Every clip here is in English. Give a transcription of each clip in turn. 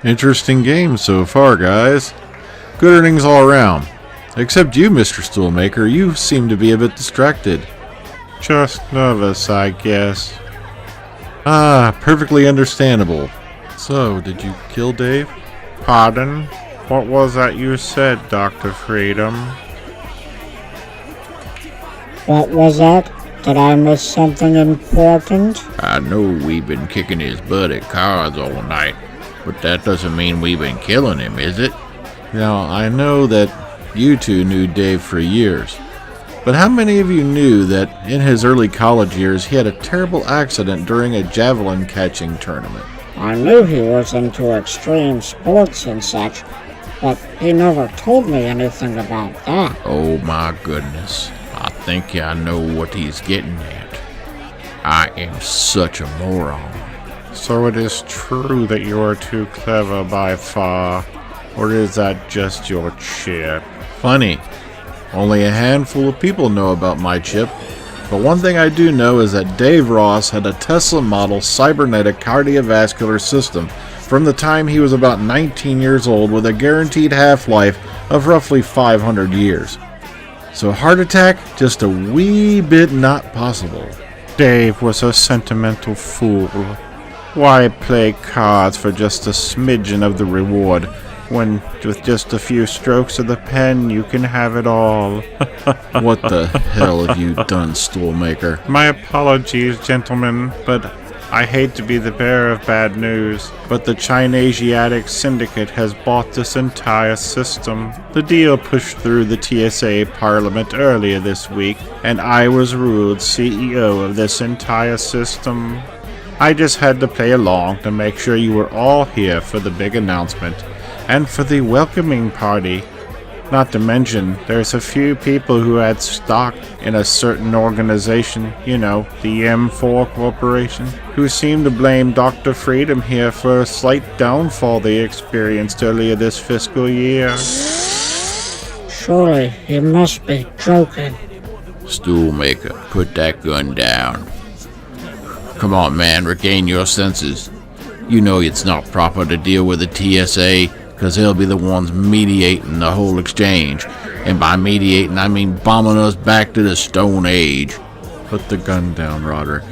Interesting game so far, guys. Good earnings all around. Except you, Mr. Stoolmaker, you seem to be a bit distracted. Just nervous, I guess. Ah, perfectly understandable. So, did you kill Dave? Pardon? What was that you said, Dr. Freedom? What was that? Did I miss something important? I know we've been kicking his butt at cards all night, but that doesn't mean we've been killing him, is it? Now, I know that you two knew Dave for years, but how many of you knew that in his early college years he had a terrible accident during a javelin catching tournament? I knew he was into extreme sports and such, but he never told me anything about that. Oh my goodness, I think I know what he's getting at. I am such a moron. So it is true that you are too clever by far, or is that just your chip? Funny. Only a handful of people know about my chip, but one thing I do know is that Dave Ross had a Tesla model cybernetic cardiovascular system from the time he was about 19 years old with a guaranteed half-life of roughly 500 years. So heart attack, just a wee bit not possible. Dave was a sentimental fool. Why play cards for just a smidgen of the reward, when with just a few strokes of the pen you can have it all? What the hell have you done, Stoolmaker? My apologies, gentlemen, but I hate to be the bearer of bad news, but the Chinasiatic Syndicate has bought this entire system. The deal pushed through the TSA Parliament earlier this week, and I was ruled CEO of this entire system. I just had to play along to make sure you were all here for the big announcement, and for the welcoming party. Not to mention, there's a few people who had stock in a certain organization, you know, the M4 Corporation, who seem to blame Dr. Freedom here for a slight downfall they experienced earlier this fiscal year. Surely he must be joking. Stoolmaker, put that gun down. Come on, man, regain your senses. You know it's not proper to deal with the TSA, because they'll be the ones mediating the whole exchange. And by mediating, I mean bombing us back to the Stone Age. Put the gun down, Roderick.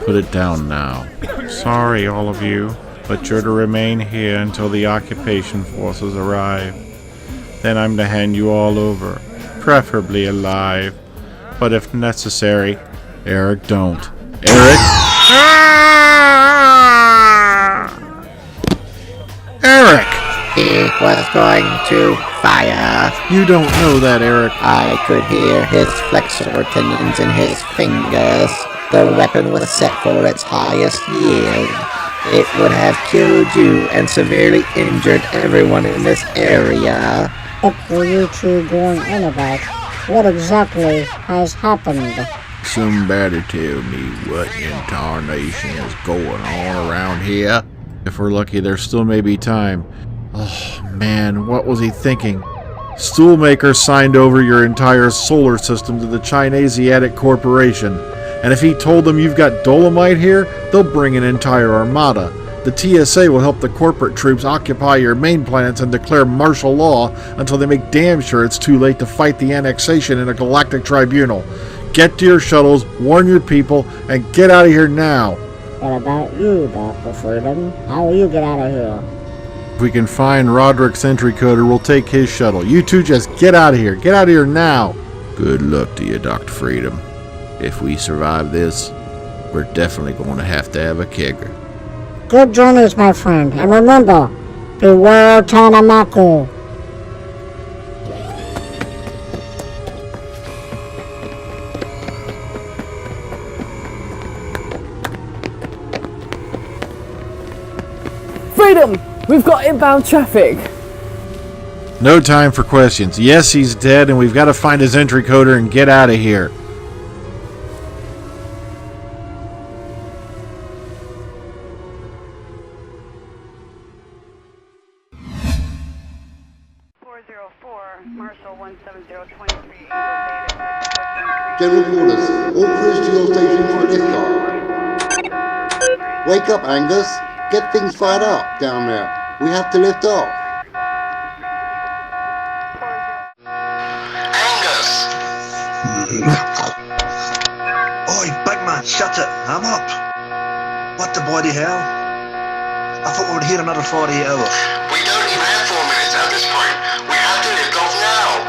Put it down now. Sorry, all of you, but you're to remain here until the occupation forces arrive. Then I'm to hand you all over, preferably alive. But if necessary... Eric, don't. Eric! Eric! He was going to fire. You don't know that, Eric. I could hear his flexor tendons in his fingers. The weapon was set for its highest yield. It would have killed you and severely injured everyone in this area. What were you two going on about? What exactly has happened? Somebody tell me what in tarnation is going on around here? If we're lucky, there still may be time. Oh, man, what was he thinking? Stoolmaker signed over your entire solar system to the Chinasiatic Corporation. And if he told them you've got dolomite here, they'll bring an entire armada. The TSA will help the corporate troops occupy your main planets and declare martial law until they make damn sure it's too late to fight the annexation in a galactic tribunal. Get to your shuttles, warn your people, and get out of here now. What about you, Dr. Freedom? How will you get out of here? If we can find Roderick's entry coder, we'll take his shuttle. You two just get out of here. Get out of here now. Good luck to you, Dr. Freedom. If we survive this, we're definitely going to have a kegger. Good journeys, my friend, and remember, beware Tanamaku. Freedom! We've got inbound traffic! No time for questions. Yes, he's dead, and we've got to find his entry coder and get out of here. General orders. All crews to your station for liftoff. Wake up, Angus. Get things fired up down there. We have to lift off. Angus! Oi, big man, shut it. I'm up. What the bloody hell? I thought we were here another 48 hours. We don't even have 4 minutes at this point. We have to lift off now.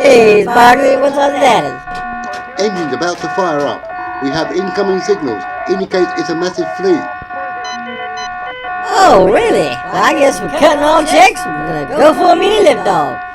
Hey, Marty, what's on that? Engine's about to fire up. We have incoming signals. Indicates it's a massive fleet. Oh, really? Well, I guess we're cutting all checks. We're gonna go for a mini liftoff.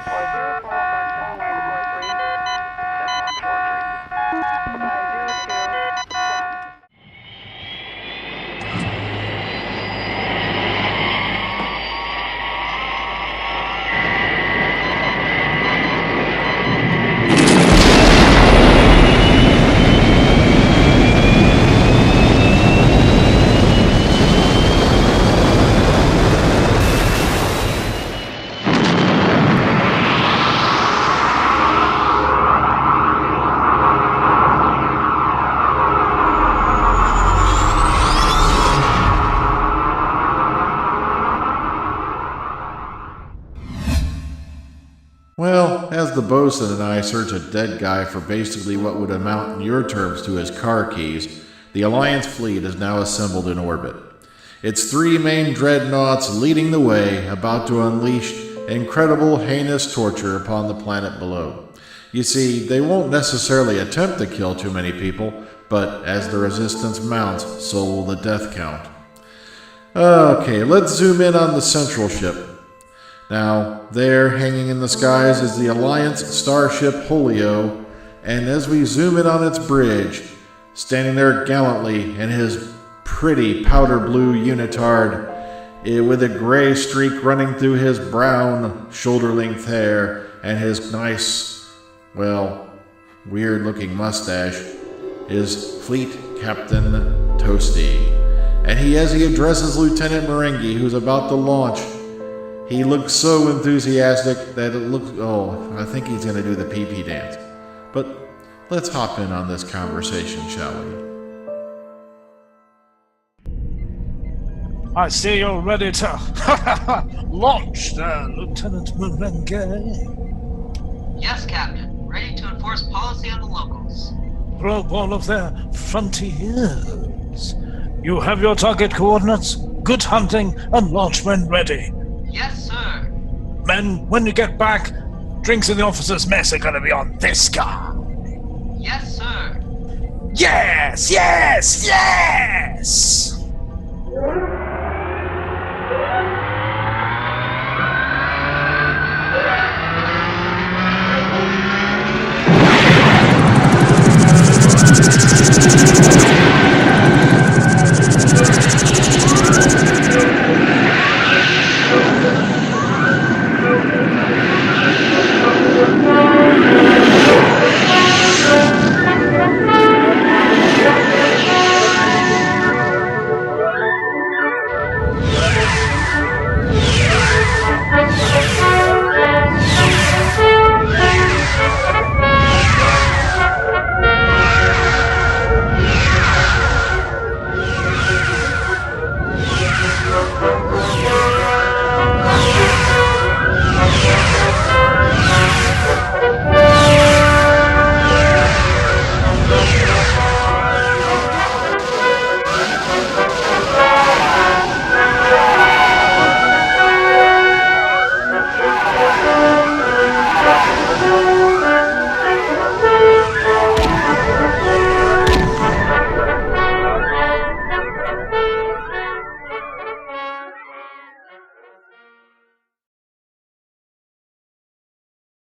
Well, as the bosun and I search a dead guy for basically what would amount in your terms to his car keys, the Alliance fleet is now assembled in orbit. Its 3 main dreadnoughts leading the way, about to unleash incredible, heinous torture upon the planet below. You see, they won't necessarily attempt to kill too many people, but as the resistance mounts, so will the death count. Okay, let's zoom in on the central ship. Now, there, hanging in the skies, is the Alliance starship Holio, and as we zoom in on its bridge, standing there gallantly in his pretty powder blue unitard, with a gray streak running through his brown shoulder-length hair and his nice, well, weird-looking mustache, is Fleet Captain Toasty. And as he addresses Lieutenant Marenghi, who's about to launch, he looks so enthusiastic that it looks... Oh, I think he's going to do the pee-pee dance. But let's hop in on this conversation, shall we? I see you're ready to launch there, Lieutenant Marenghi. Yes, Captain. Ready to enforce policy on the locals. Probe all of their frontiers. You have your target coordinates, good hunting, and launch when ready. Yes, sir. Men, when you get back, drinks in the officer's mess are gonna be on this guy. Yes, sir. Yes, yes, yes!